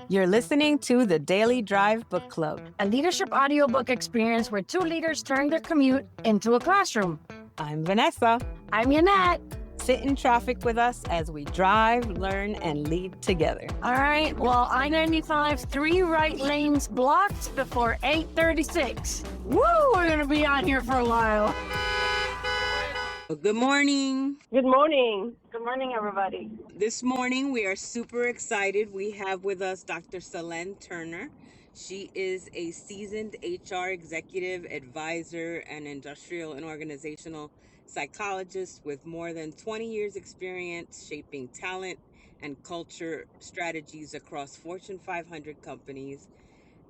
You're listening to the Daily Drive Book Club, a leadership audiobook experience where two leaders turn their commute into a classroom. I'm Vanessa. I'm Yannette. Sit in traffic with us as we drive, learn, and lead together. All right, well, I-95, 3 right lanes blocked before 8:36. Woo, we're going to be on here for a while. Good morning. Good morning. Good morning, everybody. This morning, we are super excited. We have with us Dr. Selen Turner. She is a seasoned HR executive, advisor, and industrial and organizational psychologist with more than 20 years experience shaping talent and culture strategies across Fortune 500 companies.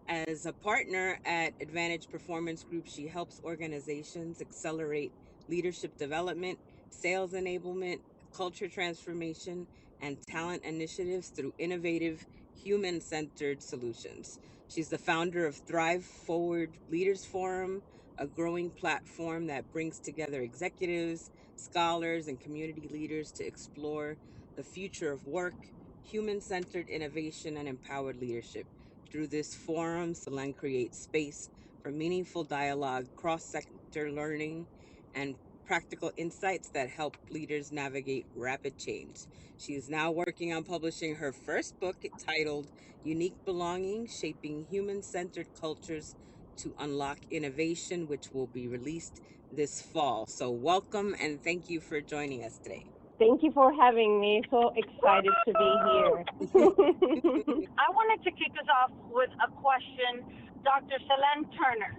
As a partner at Advantage Performance Group, she helps organizations accelerate leadership development, sales enablement, culture transformation, and talent initiatives through innovative, human-centered solutions. She's the founder of Thrive Forward Leaders Forum, a growing platform that brings together executives, scholars, and community leaders to explore the future of work, human-centered innovation, and empowered leadership. Through this forum, Selen creates space for meaningful dialogue, cross-sector learning, and practical insights that help leaders navigate rapid change. She is now working on publishing her first book titled Unique Belonging, Shaping Human-Centered Cultures to Unlock Innovation, which will be released this fall. So welcome and thank you for joining us today. Thank you for having me. So excited to be here. I wanted to kick us off with a question. Dr. Selen Turner,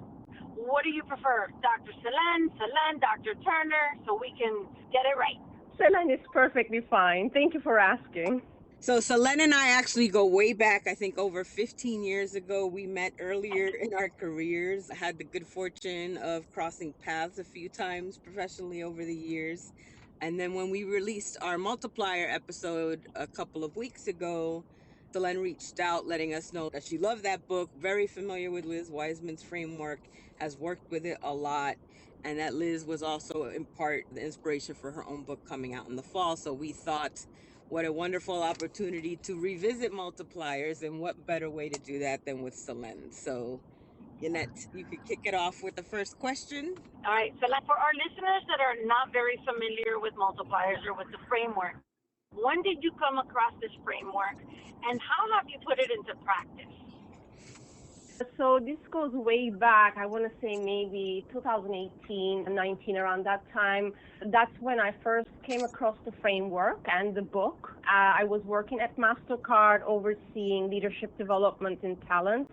what do you prefer? Dr. Selen, Dr. Turner, so we can get it right. Selen is perfectly fine. Thank you for asking. So Selen and I actually go way back, I think over 15 years ago. We met earlier in our careers. I had the good fortune of crossing paths a few times professionally over the years. And then when we released our Multiplier episode a couple of weeks ago, Selen reached out letting us know that she loved that book, very familiar with Liz Wiseman's framework, has worked with it a lot, and that Liz was also in part the inspiration for her own book coming out in the fall. So we thought, what a wonderful opportunity to revisit Multipliers, and what better way to do that than with Selen. So Yannette, you could kick it off with the first question. All right, so for our listeners that are not very familiar with multipliers or with the framework, when did you come across this framework and how have you put it into practice? So this goes way back, I want to say maybe 2018, 19, around that time. That's when I first came across the framework and the book. I was working at MasterCard overseeing leadership development and talent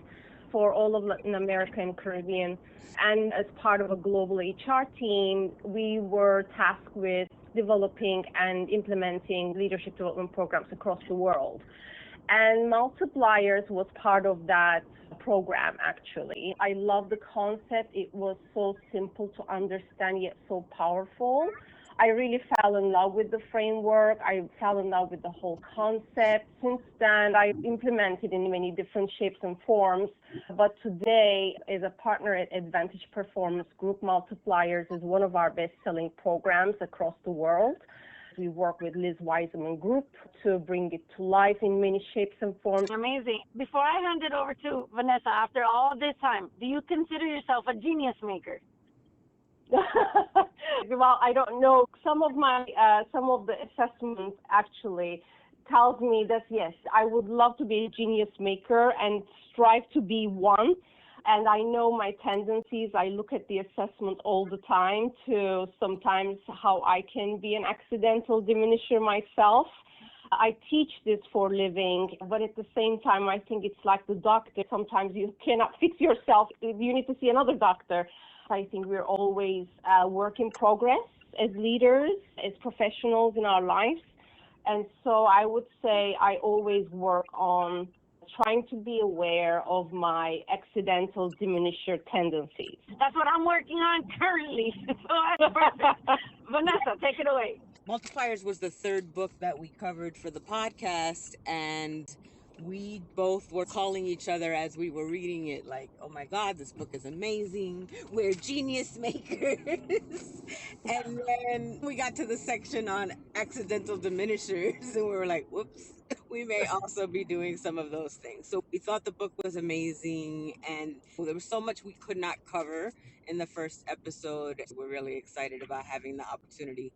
for all of Latin America and Caribbean. And as part of a global HR team, we were tasked with developing and implementing leadership development programs across the world. And Multipliers was part of that program, actually. I love the concept. It was so simple to understand, yet so powerful. I really fell in love with the framework. I fell in love with the whole concept. Since then, I implemented in many different shapes and forms. But today, as a partner at Advantage Performance Group, Multipliers is one of our best-selling programs across the world. We work with Liz Wiseman Group to bring it to life in many shapes and forms. Amazing. Before I hand it over to Vanessa, after all this time, do you consider yourself a genius maker? Well, I don't know. Some of the assessments actually tells me that yes, I would love to be a genius maker and strive to be one. And I know my tendencies. I look at the assessment all the time to sometimes how I can be an accidental diminisher myself. I teach this for a living, but at the same time, I think it's like the doctor. Sometimes you cannot fix yourself. You need to see another doctor. I think we're always a work in progress as leaders, as professionals in our lives. And so I would say I always work on trying to be aware of my accidental diminisher tendencies. That's what I'm working on currently. So that's perfect. Vanessa, take it away. Multipliers was the third book that we covered for the podcast, and we both were calling each other as we were reading it like, oh my God, this book is amazing. We're genius makers. And then we got to the section on accidental diminishers and we were like, whoops, we may also be doing some of those things. So we thought the book was amazing, and there was so much we could not cover in the first episode. We're really excited about having the opportunity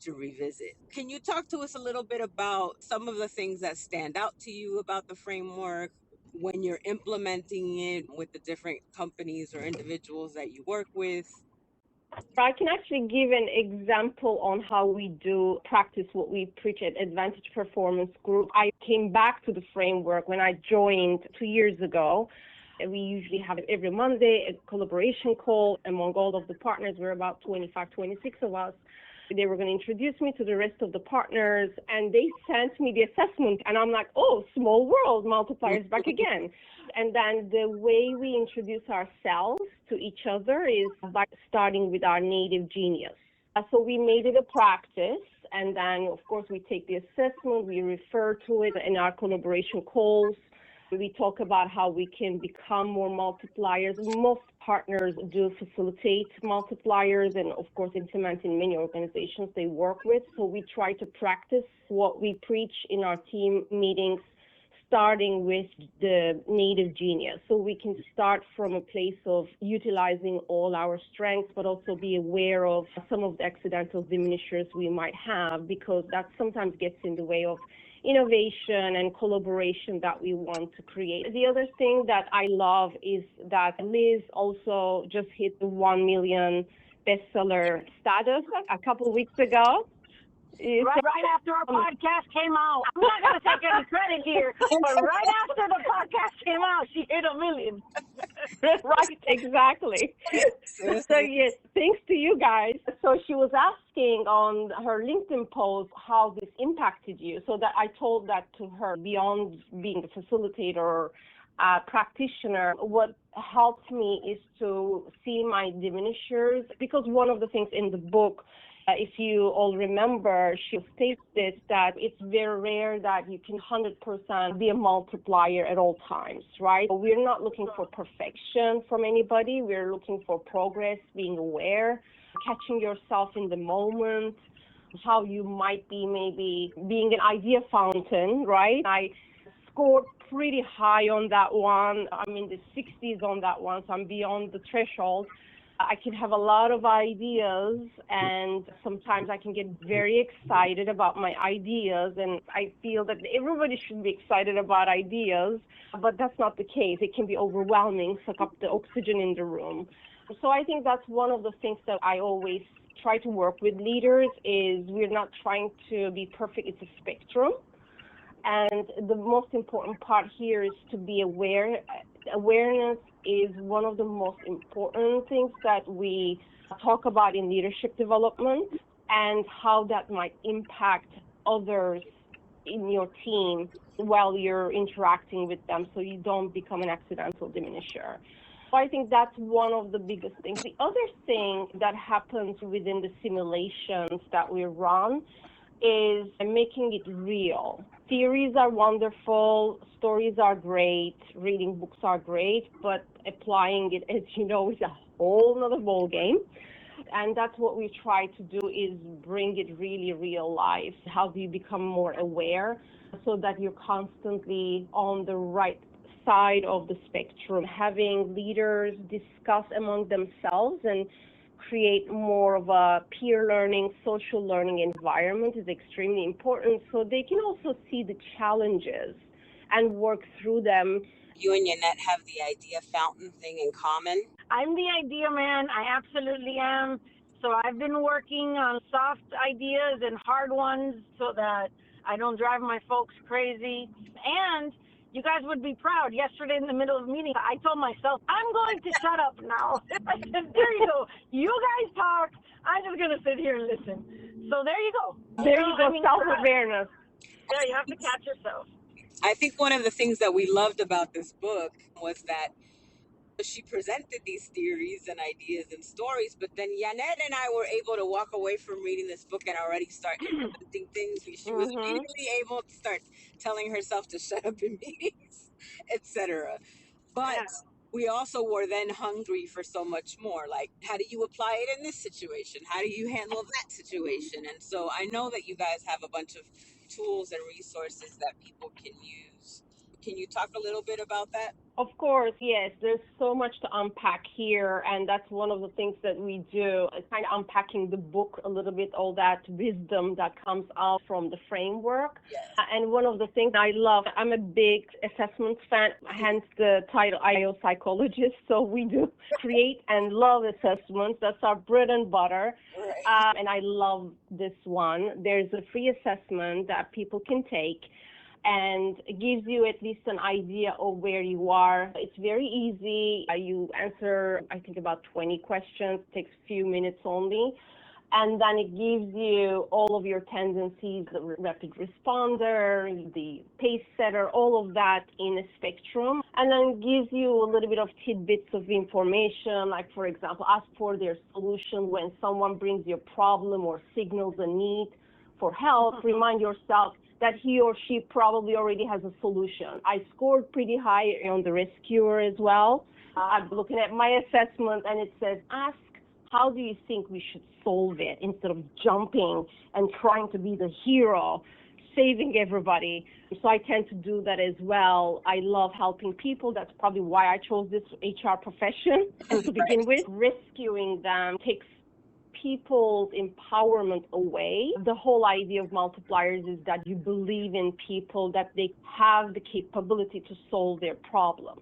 to revisit. Can you talk to us a little bit about some of the things that stand out to you about the framework when you're implementing it with the different companies or individuals that you work with? I can actually give an example on how we do practice what we preach at Advantage Performance Group. I came back to the framework when I joined 2 years ago. We usually have every Monday a collaboration call among all of the partners. We're about 25, 26 of us. They were going to introduce me to the rest of the partners, and they sent me the assessment, and I'm like, oh, small world, multipliers back again. And then the way we introduce ourselves to each other is by starting with our native genius. So we made it a practice, and then, of course, we take the assessment, we refer to it in our collaboration calls. We talk about how we can become more multipliers. Most partners do facilitate multipliers and, of course, implement in many organizations they work with. So we try to practice what we preach in our team meetings, starting with the native genius. So we can start from a place of utilizing all our strengths, but also be aware of some of the accidental diminishers we might have, because that sometimes gets in the way of innovation and collaboration that we want to create. The other thing that I love is that Liz also just hit the 1 million bestseller status a couple of weeks ago. Right after our podcast came out. I'm not going to take any credit here, but right after the podcast came out, she hit 1 million. Right, exactly. So yes, thanks to you guys. So she was asking on her LinkedIn post how this impacted you. So that I told that to her. Beyond being a facilitator or a practitioner, what helped me is to see my diminishers, because one of the things in the book, if you all remember, she states this, that it's very rare that you can 100% be a multiplier at all times, right? We're not looking for perfection from anybody. We're looking for progress, being aware, catching yourself in the moment, how you might be maybe being an idea fountain, right? I scored pretty high on that one. I'm in the 60s on that one, so I'm beyond the threshold. I can have a lot of ideas, and sometimes I can get very excited about my ideas, and I feel that everybody should be excited about ideas, but that's not the case. It can be overwhelming, suck up the oxygen in the room. So I think that's one of the things that I always try to work with leaders is we're not trying to be perfect. It's a spectrum. And the most important part here is to be aware. Awareness is one of the most important things that we talk about in leadership development, and how that might impact others in your team while you're interacting with them, so you don't become an accidental diminisher. So I think that's one of the biggest things. The other thing that happens within the simulations that we run is making it real. Theories are wonderful, stories are great, reading books are great, but applying it, as you know, is a whole nother ball game. And that's what we try to do, is bring it really real life. How do you become more aware so that you're constantly on the right side of the spectrum? Having leaders discuss among themselves and create more of a peer learning, social learning environment is extremely important, so they can also see the challenges and work through them. You and Yannette have the idea fountain thing in common. I'm the idea man. I absolutely am. So I've been working on soft ideas and hard ones so that I don't drive my folks crazy. And you guys would be proud. Yesterday in the middle of the meeting, I told myself, I'm going to shut up now. I said, there you go. You guys talk. I'm just going to sit here and listen. So there you go. There you go, self-awareness. Yeah, you have to catch yourself. I think one of the things that we loved about this book was that she presented these theories and ideas and stories, but then Yannette and I were able to walk away from reading this book and already start implementing things. She was immediately able to start telling herself to shut up in meetings, etc. But we also were then hungry for so much more. Like, how do you apply it in this situation? How do you handle that situation? And so I know that you guys have a bunch of tools and resources that people can use. Can you talk a little bit about that? Of course, yes. There's so much to unpack here, and that's one of the things that we do, kind of unpacking the book a little bit, all that wisdom that comes out from the framework. Yes. And one of the things I love, I'm a big assessment fan, hence the title IO Psychologist. So we do create and love assessments. That's our bread and butter. Right. And I love this one. There's a free assessment that people can take, and it gives you at least an idea of where you are. It's very easy. You answer, I think, about 20 questions. It takes a few minutes only. And then it gives you all of your tendencies, the rapid responder, the pace setter, all of that in a spectrum. And then it gives you a little bit of tidbits of information, like, for example, ask for their solution when someone brings you a problem or signals a need for help. Remind yourself that he or she probably already has a solution. I scored pretty high on the rescuer as well. I'm looking at my assessment, and it says, ask, how do you think we should solve it, instead of jumping and trying to be the hero, saving everybody. So I tend to do that as well. I love helping people. That's probably why I chose this HR profession to begin with. Rescuing them takes people's empowerment away. The whole idea of multipliers is that you believe in people, that they have the capability to solve their problems.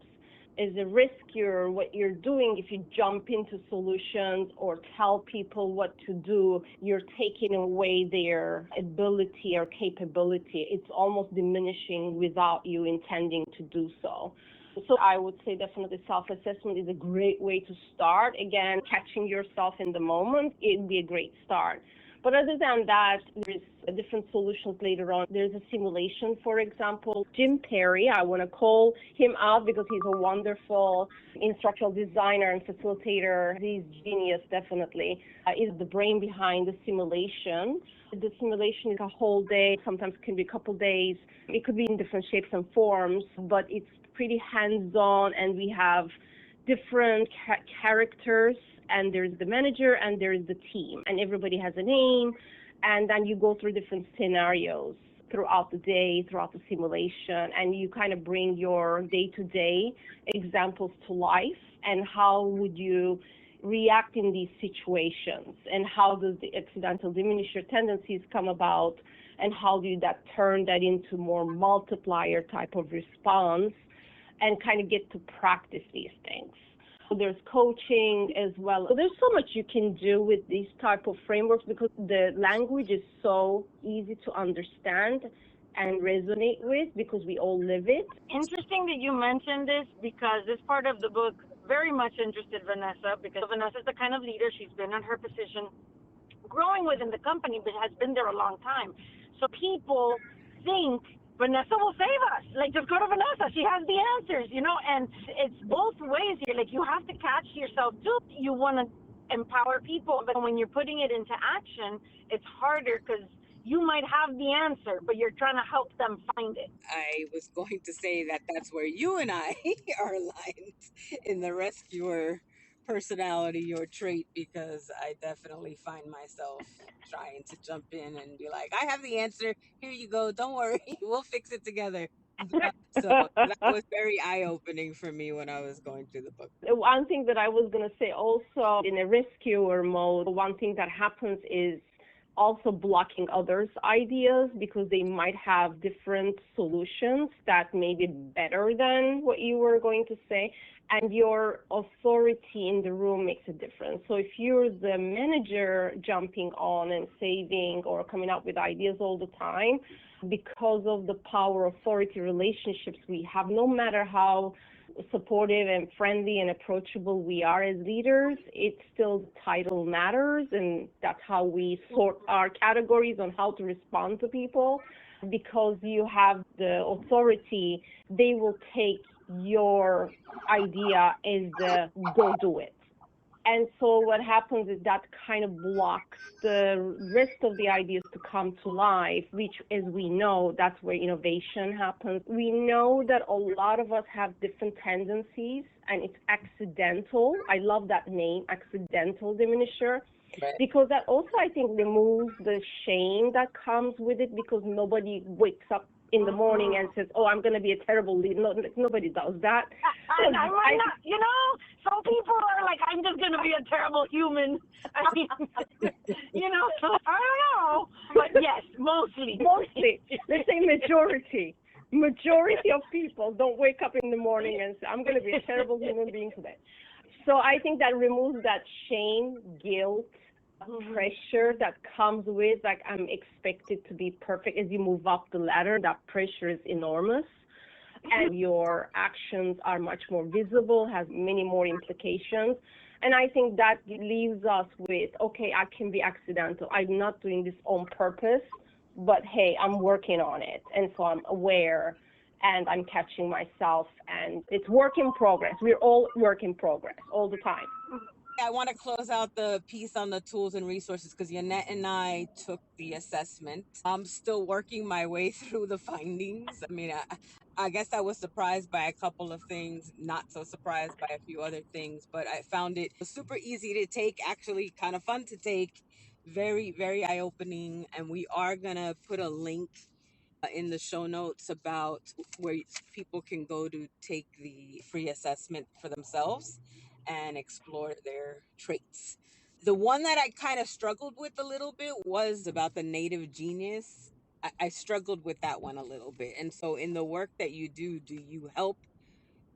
As a rescuer, what you're doing, if you jump into solutions or tell people what to do, you're taking away their ability or capability. It's almost diminishing without you intending to do so. So I would say definitely self-assessment is a great way to start. Again, catching yourself in the moment, it'd be a great start. But other than that, there's different solutions later on. There's a simulation, for example. Jim Perry, I want to call him out because he's a wonderful instructional designer and facilitator. He's genius, definitely. Is the brain behind the simulation. The simulation is a whole day, sometimes it can be a couple days. It could be in different shapes and forms, but it's pretty hands-on, and we have different characters, and there's the manager and there's the team, and everybody has a name, and then you go through different scenarios throughout the day, throughout the simulation, and you kind of bring your day-to-day examples to life, and how would you react in these situations, and how does the accidental diminisher tendencies come about, and how do you turn that into more multiplier type of response, and kind of get to practice these things. So there's coaching as well. So there's so much you can do with these type of frameworks because the language is so easy to understand and resonate with because we all live it. Interesting that you mentioned this, because this part of the book very much interested Vanessa, because Vanessa's the kind of leader, she's been in her position growing within the company, but has been there a long time. So people think Vanessa will save us. Like, just go to Vanessa. She has the answers, and it's both ways here. Like, you have to catch yourself too. You want to empower people, but when you're putting it into action, it's harder because you might have the answer, but you're trying to help them find it. I was going to say that that's where you and I are aligned in the rescuer personality or trait, because I definitely find myself trying to jump in and be like, I have the answer. Here you go. Don't worry. We'll fix it together. So that was very eye opening for me when I was going through the book. One thing that I was going to say also, in a rescuer mode, one thing that happens is also blocking others' ideas because they might have different solutions that may be better than what you were going to say. And your authority in the room makes a difference. So if you're the manager jumping on and saving or coming up with ideas all the time, because of the power authority relationships we have, no matter how supportive and friendly and approachable we are as leaders, it's still the title matters, and that's how we sort our categories on how to respond to people. Because you have the authority, they will take your idea as the go do it. And so what happens is that kind of blocks the rest of the ideas to come to life, which, as we know, that's where innovation happens. We know that a lot of us have different tendencies, and it's accidental. I love that name, accidental diminisher, Right. because that also, I think, removes the shame that comes with it, because nobody wakes up in the morning and says, oh, I'm going to be a terrible leader. No, nobody does that. And I might not, some people are like, I'm just going to be a terrible human. I mean, I don't know. But yes, mostly. Let's say majority of people don't wake up in the morning and say, I'm going to be a terrible human being today. So I think that removes that shame, guilt, pressure that comes with, like, I'm expected to be perfect. As you move up the ladder, that pressure is enormous, and your actions are much more visible, has many more implications. And I think that leaves us with, okay, I can be accidental. I'm not doing this on purpose, but hey, I'm working on it. And so I'm aware, and I'm catching myself, and it's work in progress. We're all work in progress all the time. I want to close out the piece on the tools and resources because Yannette and I took the assessment. I'm still working my way through the findings. I mean, I guess I was surprised by a couple of things, not so surprised by a few other things, but I found it super easy to take, actually kind of fun to take, very, very eye-opening. And we are going to put a link in the show notes about where people can go to take the free assessment for themselves and explore their traits. The one that I kind of struggled with a little bit was about the native genius. I struggled with that one a little bit. And so, in the work that you do you help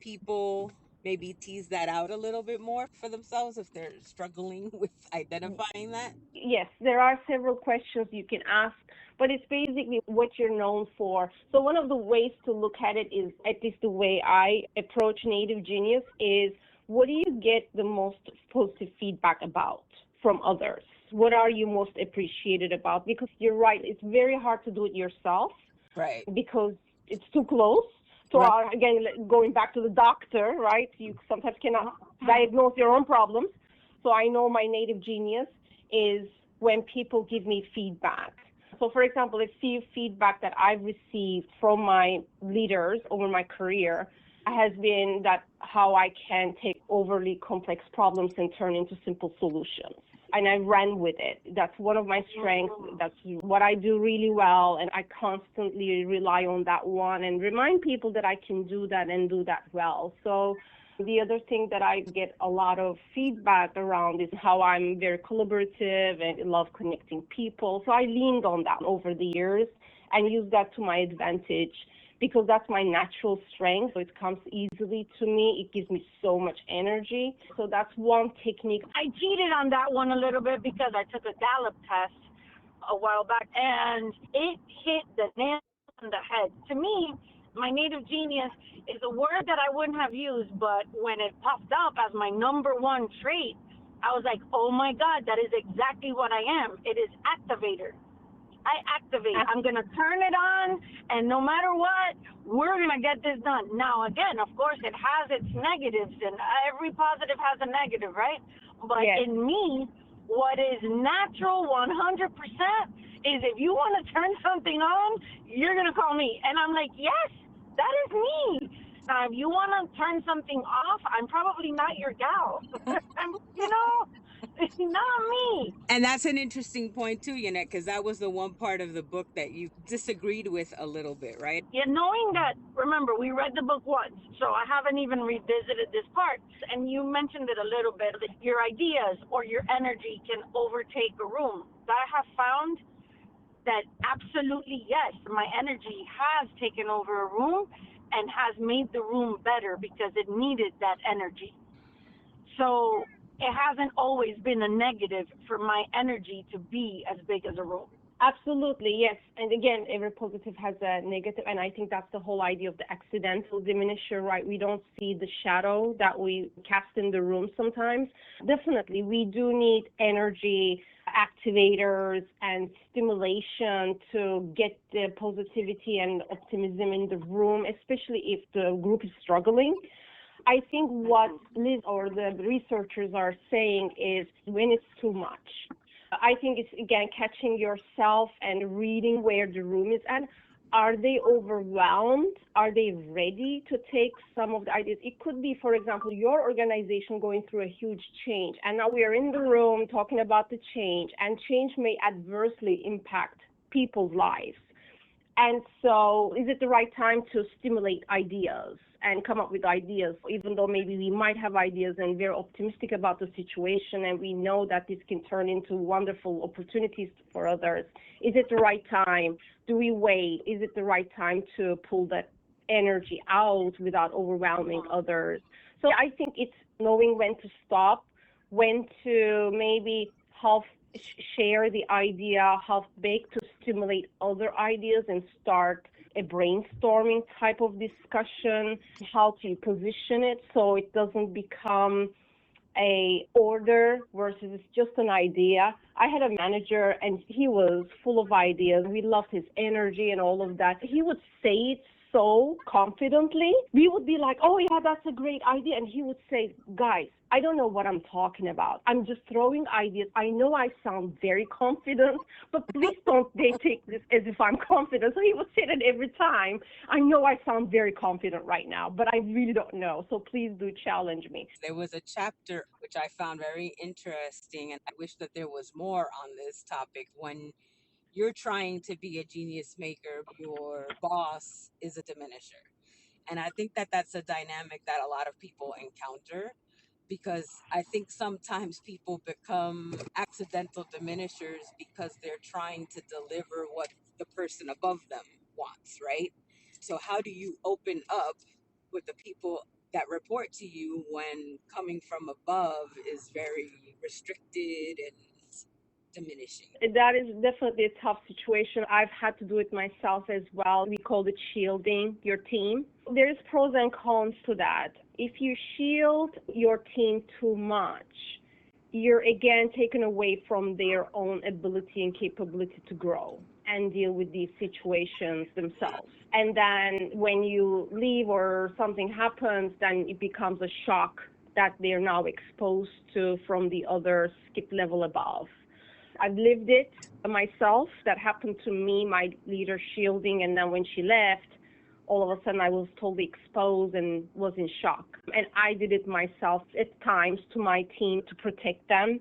people maybe tease that out a little bit more for themselves if they're struggling with identifying that? Yes, there are several questions you can ask, but it's basically what you're known for. So one of the ways to look at it is, at least the way I approach native genius, is what do you get the most positive feedback about from others? What are you most appreciated about? Because you're right, it's very hard to do it yourself, Right. because it's too close. So Right. again, going back to the doctor, right? You sometimes cannot diagnose your own problems. So I know my native genius is when people give me feedback. So for example, a few feedback that I've received from my leaders over my career has been that how I can take overly complex problems and turn into simple solutions. And I ran with it. That's one of my strengths. That's what I do really well. And I constantly rely on that one and remind people that I can do that and do that well. So the other thing that I get a lot of feedback around is how I'm very collaborative and love connecting people. So I leaned on that over the years and used that to my advantage, because that's my natural strength. So it comes easily to me. It gives me so much energy. So that's one technique. I cheated on that one a little bit because I took a Gallup test a while back, and it hit the nail on the head. To me, my native genius is a word that I wouldn't have used, but when it popped up as my number one trait, I was like, oh my God, that is exactly what I am. It is activator. I activate. I'm going to turn it on, and no matter what, we're going to get this done. Now, again, of course, it has its negatives, and every positive has a negative, right? But Yes. in me, what is natural 100% is if you want to turn something on, you're going to call me. And I'm like, yes, that is me. Now, if you want to turn something off, I'm probably not your gal. It's not me. And that's an interesting point too, Yannette, because that was the one part of the book that you disagreed with a little bit, right? Yeah, knowing that, remember, we read the book once, so I haven't even revisited this part. And you mentioned it a little bit, that your ideas or your energy can overtake a room. I have found that absolutely, yes, my energy has taken over a room and has made the room better because it needed that energy. So it hasn't always been a negative for my energy to be as big as a room. Absolutely, yes. And again, every positive has a negative, and I think that's the whole idea of the accidental diminisher, right? We don't see the shadow that we cast in the room sometimes. Definitely, we do need energy activators and stimulation to get the positivity and optimism in the room, especially if the group is struggling. I think what Liz or the researchers are saying is when it's too much. I think it's, again, catching yourself and reading where the room is at. Are they overwhelmed? Are they ready to take some of the ideas? It could be, for example, your organization going through a huge change, and now we are in the room talking about the change, and change may adversely impact people's lives. And so is it the right time to stimulate ideas and come up with ideas, even though maybe we might have ideas and we're optimistic about the situation and we know that this can turn into wonderful opportunities for others? Is it the right time? Do we wait? Is it the right time to pull that energy out without overwhelming others? So I think it's knowing when to stop, when to maybe half share the idea, half bake to stimulate other ideas and start a brainstorming type of discussion, how to position it so it doesn't become a order versus it's just an idea. I had a manager and he was full of ideas. We loved his energy and all of that. He would say it so confidently. We would be like, oh yeah, that's a great idea. And he would say, guys, I don't know what I'm talking about. I'm just throwing ideas. I know I sound very confident, but please don't they take this as if I'm confident. So he would say that every time. I know I sound very confident right now, but I really don't know. So please do challenge me. There was a chapter which I found very interesting, and I wish that there was more on this topic. When you're trying to be a genius maker, your boss is a diminisher. And I think that that's a dynamic that a lot of people encounter, because I think sometimes people become accidental diminishers because they're trying to deliver what the person above them wants, right? So, how do you open up with the people that report to you when coming from above is very restricted and diminishing? That is definitely a tough situation. I've had to do it myself as well. We call it shielding your team. There's pros and cons to that. If you shield your team too much, you're again taken away from their own ability and capability to grow and deal with these situations themselves. And then when you leave or something happens, then it becomes a shock that they're now exposed to from the other skip level above. I've lived it myself. That happened to me, my leader shielding, and then when she left, all of a sudden I was totally exposed and was in shock. And I did it myself at times to my team to protect them,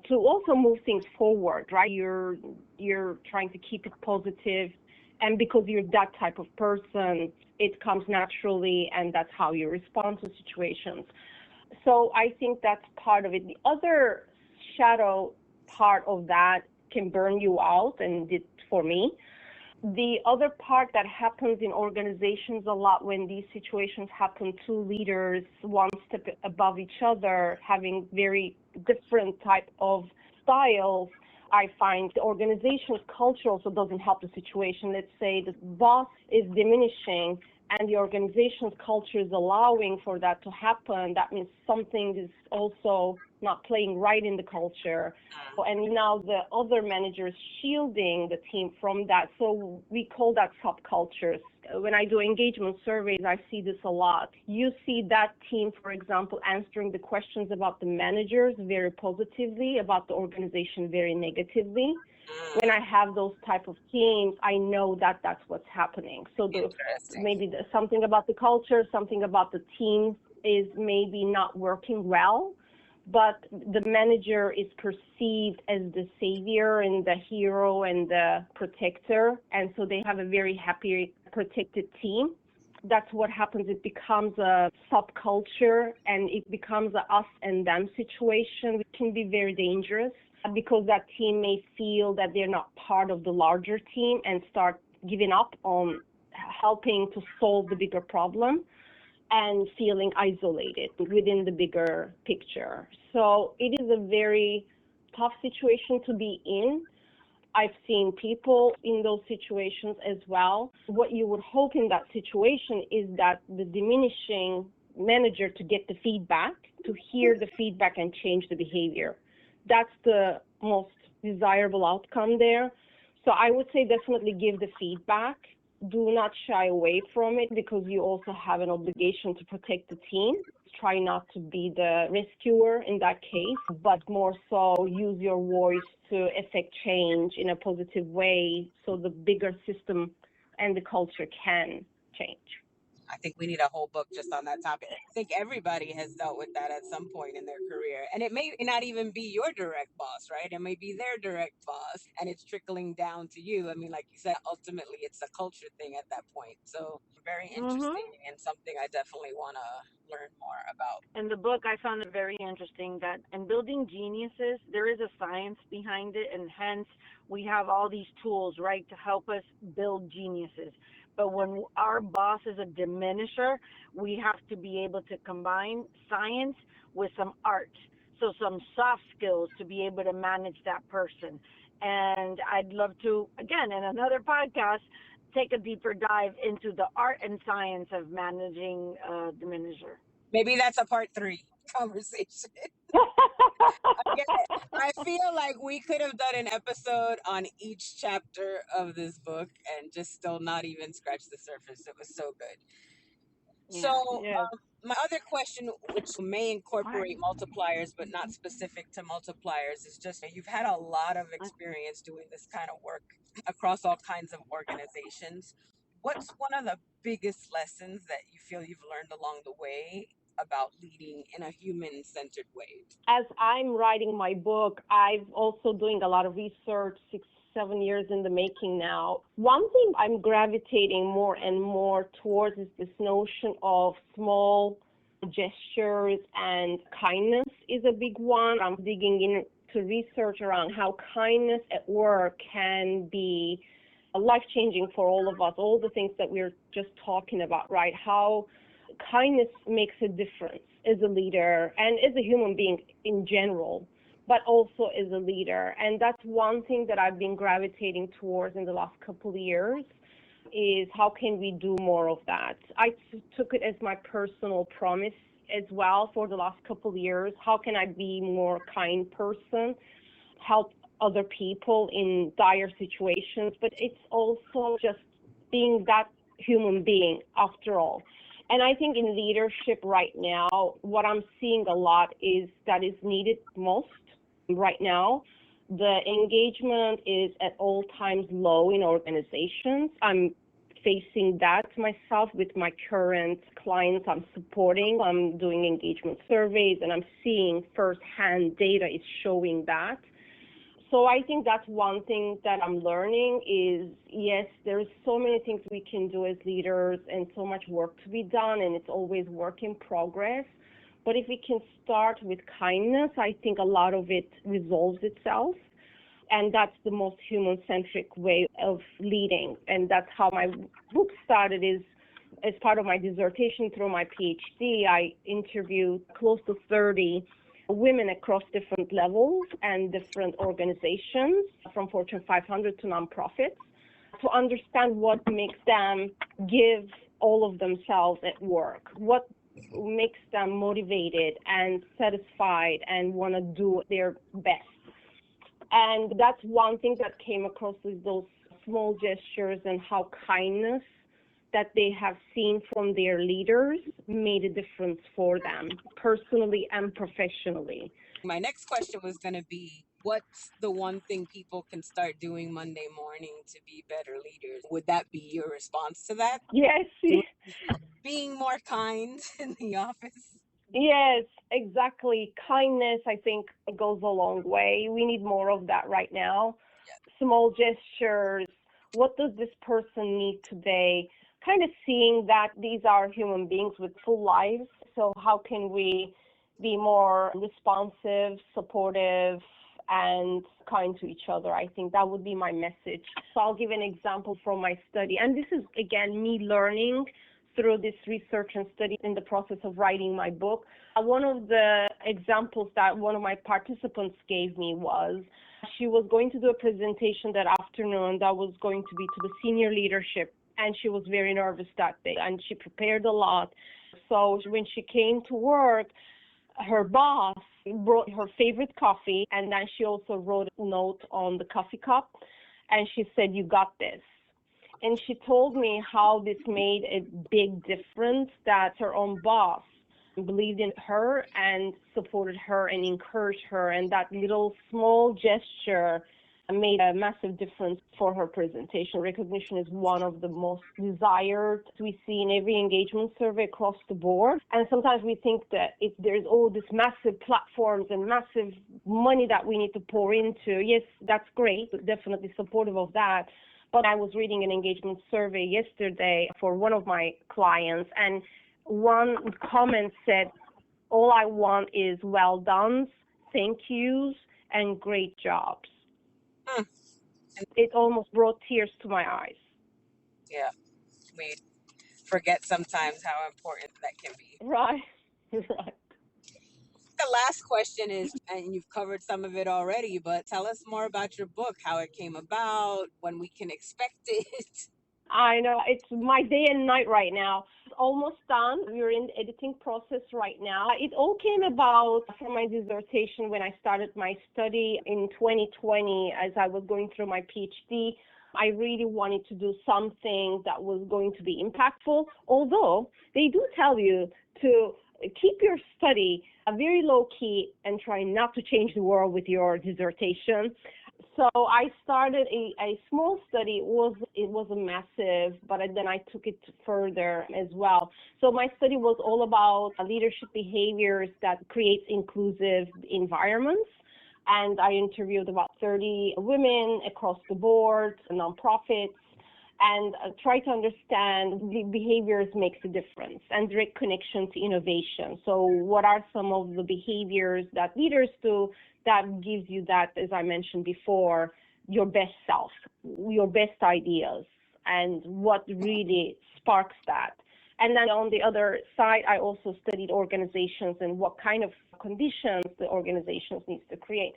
to also move things forward, right? You're trying to keep it positive, and because you're that type of person, it comes naturally, and that's how you respond to situations. So I think that's part of it. The other shadow part of that can burn you out, and did for me. The other part that happens in organizations a lot when these situations happen, two leaders one step above each other having very different type of styles, I find the organization's culture also doesn't help the situation. Let's say the boss is diminishing and the organization's culture is allowing for that to happen. That means something is also not playing right in the culture. And now the other manager is shielding the team from that. So we call that subcultures. When I do engagement surveys, I see this a lot. You see that team, for example, answering the questions about the managers very positively, about the organization very negatively. When I have those type of teams, I know that that's what's happening. So maybe something about the culture, something about the team is maybe not working well, but the manager is perceived as the savior and the hero and the protector, and so they have a very happy, protected team. That's what happens. It becomes a subculture, and it becomes a us and them situation, which can be very dangerous because that team may feel that they're not part of the larger team and start giving up on helping to solve the bigger problem and feeling isolated within the bigger picture. So it is a very tough situation to be in. I've seen people in those situations as well. What you would hope in that situation is that the diminishing manager to get the feedback, to hear the feedback and change the behavior. That's the most desirable outcome there. So I would say definitely give the feedback. do not shy away from it because you also have an obligation to protect the team. Try not to be the rescuer in that case, but more so use your voice to affect change in a positive way so the bigger system and the culture can change. I think we need a whole book just on that topic. I think everybody has dealt with that at some point in their career. And it may not even be your direct boss, right? It may be their direct boss and it's trickling down to you. I mean, like you said, ultimately it's a culture thing at that point. So very interesting and something I definitely want to learn more about. In the book, I found it very interesting that in building geniuses, there is a science behind it, and hence we have all these tools, right, to help us build geniuses. But when our boss is a diminisher, we have to be able to combine science with some art. So some soft skills to be able to manage that person. And I'd love to, again, in another podcast, take a deeper dive into the art and science of managing a diminisher. Maybe that's a part 3 conversation. Again, I feel like we could have done an episode on each chapter of this book and just still not even scratch the surface. It was so good. So, Yeah. Yes. my other question, which may incorporate multipliers but not specific to multipliers, is just you've had a lot of experience doing this kind of work across all kinds of organizations. What's one of the biggest lessons that you feel you've learned along the way about leading in a human centered way? As I'm writing my book, I've also doing a lot of research, 6, 7 years in the making now. One thing I'm gravitating more and more towards is this notion of small gestures, and kindness is a big one. I'm digging into research around how kindness at work can be life-changing for all of us, all the things that we're just talking about, right? How kindness makes a difference as a leader and as a human being in general, but also as a leader. And that's one thing that I've been gravitating towards in the last couple of years, is how can we do more of that? I took it as my personal promise as well for the last couple of years. How can I be more kind person, help other people in dire situations? But it's also just being that human being after all. And I think in leadership right now, what I'm seeing a lot is that is needed most right now. The engagement is at all times low in organizations. I'm facing that myself with my current clients I'm supporting. I'm doing engagement surveys and I'm seeing firsthand data is showing that. So I think that's one thing that I'm learning is, yes, there's so many things we can do as leaders and so much work to be done, and it's always work in progress. But if we can start with kindness, I think a lot of it resolves itself. And that's the most human-centric way of leading. And that's how my book started, is as part of my dissertation through my PhD, I interviewed close to 30 women across different levels and different organizations, from Fortune 500 to nonprofits, to understand what makes them give all of themselves at work, what makes them motivated and satisfied and want to do their best. And that's one thing that came across with those small gestures and how kindness that they have seen from their leaders made a difference for them personally and professionally. My next question was going to be, what's the one thing people can start doing Monday morning to be better leaders? Would that be your response to that? Yes, Being more kind in the office? yes, exactly. Kindness, I think, goes a long way. We need more of that right now. Small gestures. What does this person need today? Kind of seeing that these are human beings with full lives. So how can we be more responsive, supportive, and kind to each other? I think that would be my message. So I'll give an example from my study. And this is, again, me learning through this research and study in the process of writing my book. One of the examples that one of my participants gave me was she was going to do a presentation that afternoon that was going to be to the senior leadership, and she was very nervous that day, and she prepared a lot. So when she came to work, her boss brought her favorite coffee, and then she also wrote a note on the coffee cup, and she said, "You got this." And she told me how this made a big difference, that her own boss believed in her and supported her and encouraged her. And that little small gesture made a massive difference for her presentation. Recognition is one of the most desired we see in every engagement survey across the board. And sometimes we think that if there's all these massive platforms and massive money that we need to pour into, yes, that's great, definitely supportive of that. But I was reading an engagement survey yesterday for one of my clients, and one comment said, all I want is well done, thank yous, and great jobs. It almost brought tears to my eyes. Yeah, we forget sometimes how important that can be. Right, right. The last question is, and you've covered some of it already, but tell us more about your book, how it came about, when we can expect it. I know, it's my day and night right now. It's almost done. We're in the editing process right now. It all came about from my dissertation when I started my study in 2020 as I was going through my PhD. I really wanted to do something that was going to be impactful, although they do tell you to keep your study very low key and try not to change the world with your dissertation. So I started a small study. It was a massive, but then I took it further as well. So my study was all about leadership behaviors that creates inclusive environments. And I interviewed about 30 women across the board, nonprofits, and try to understand the behaviors makes a difference and direct connection to innovation. So what are some of the behaviors that leaders do that gives you that, as I mentioned before, your best self, your best ideas, and what really sparks that. And then on the other side, I also studied organizations and what kind of conditions the organizations need to create.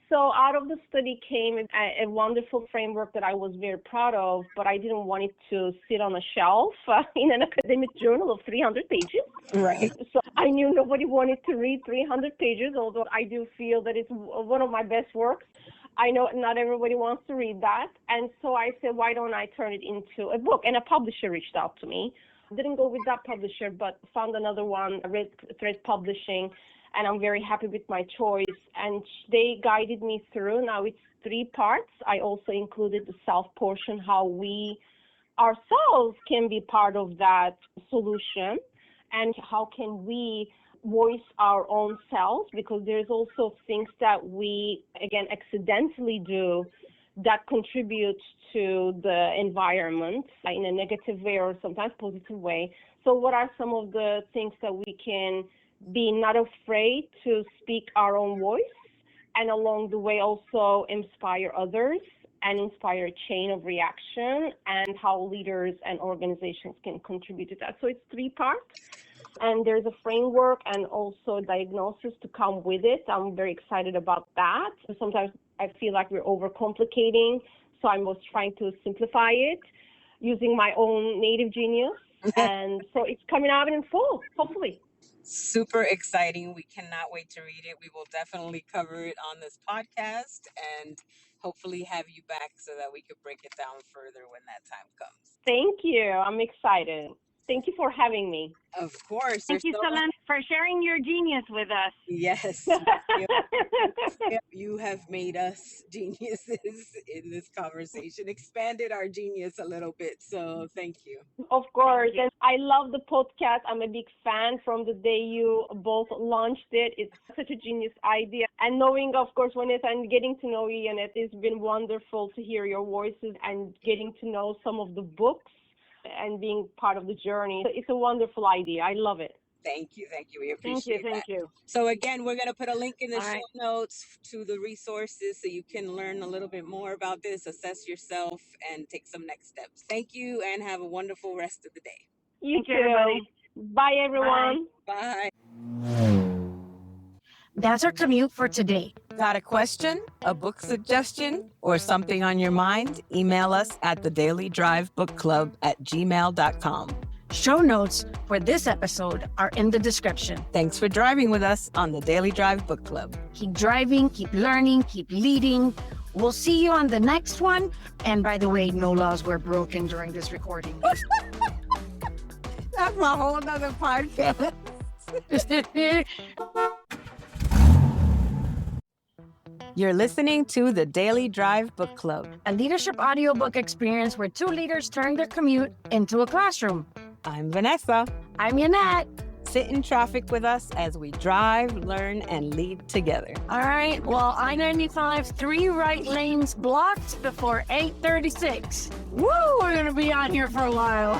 So out of the study came a wonderful framework that I was very proud of, but I didn't want it to sit on a shelf in an academic journal of 300 pages. Right. So I knew nobody wanted to read 300 pages, although I do feel that it's one of my best works. I know not everybody wants to read that. And so I said, why don't I turn it into a book? And a publisher reached out to me. Didn't go with that publisher, but found another one, Red Thread Publishing. And I'm very happy with my choice. And they guided me through. Now it's 3 parts. I also included the self portion, how we ourselves can be part of that solution, and how can we voice our own selves, because there's also things that we, again, accidentally do that contribute to the environment in a negative way or sometimes positive way. So what are some of the things that we can be not afraid to speak our own voice, and along the way also inspire others and inspire a chain of reaction, and how leaders and organizations can contribute to that. So it's 3 parts, and there's a framework and also a diagnosis to come with it. I'm very excited about that. Sometimes I feel like we're overcomplicating, so I was trying to simplify it using my own native genius. And so it's coming out in full, hopefully. Super exciting. We cannot wait to read it. We will definitely cover it on this podcast and hopefully have you back so that we could break it down further when that time comes. Thank you. I'm excited. Thank you for having me. Of course. Thank you, Selen, for sharing your genius with us. Yes. You have made us geniuses in this conversation, expanded our genius a little bit. So thank you. Of course. And I love the podcast. I'm a big fan from the day you both launched it. It's such a genius idea. And knowing, of course, Juanette, and getting to know you, Juanette, it's been wonderful to hear your voices and getting to know some of the books and being part of the journey. It's a wonderful idea. I love it. Thank you. We appreciate Thank you. So again, we're going to put a link in the All show right. notes to the resources so you can learn a little bit more about this, assess yourself, and take some next steps. Thank you, and have a wonderful rest of the day. You Thank too. you, everybody. Bye, everyone. Bye. That's our commute for today. Got a question, a book suggestion, or something on your mind? Email us at thedailydrivebookclub@gmail.com. Show notes for this episode are in the description. Thanks for driving with us on the Daily Drive Book Club. Keep driving, keep learning, keep leading. We'll see you on the next one. And by the way, no laws were broken during this recording. That's a whole nother podcast. You're listening to the Daily Drive Book Club, A leadership audiobook experience where two leaders turn their commute into a classroom. I'm Vanessa. I'm Yanette. Sit in traffic with us as we drive, learn, and lead together. All right, well, I-95, 3 right lanes blocked before 8:36. Woo, we're going to be on here for a while.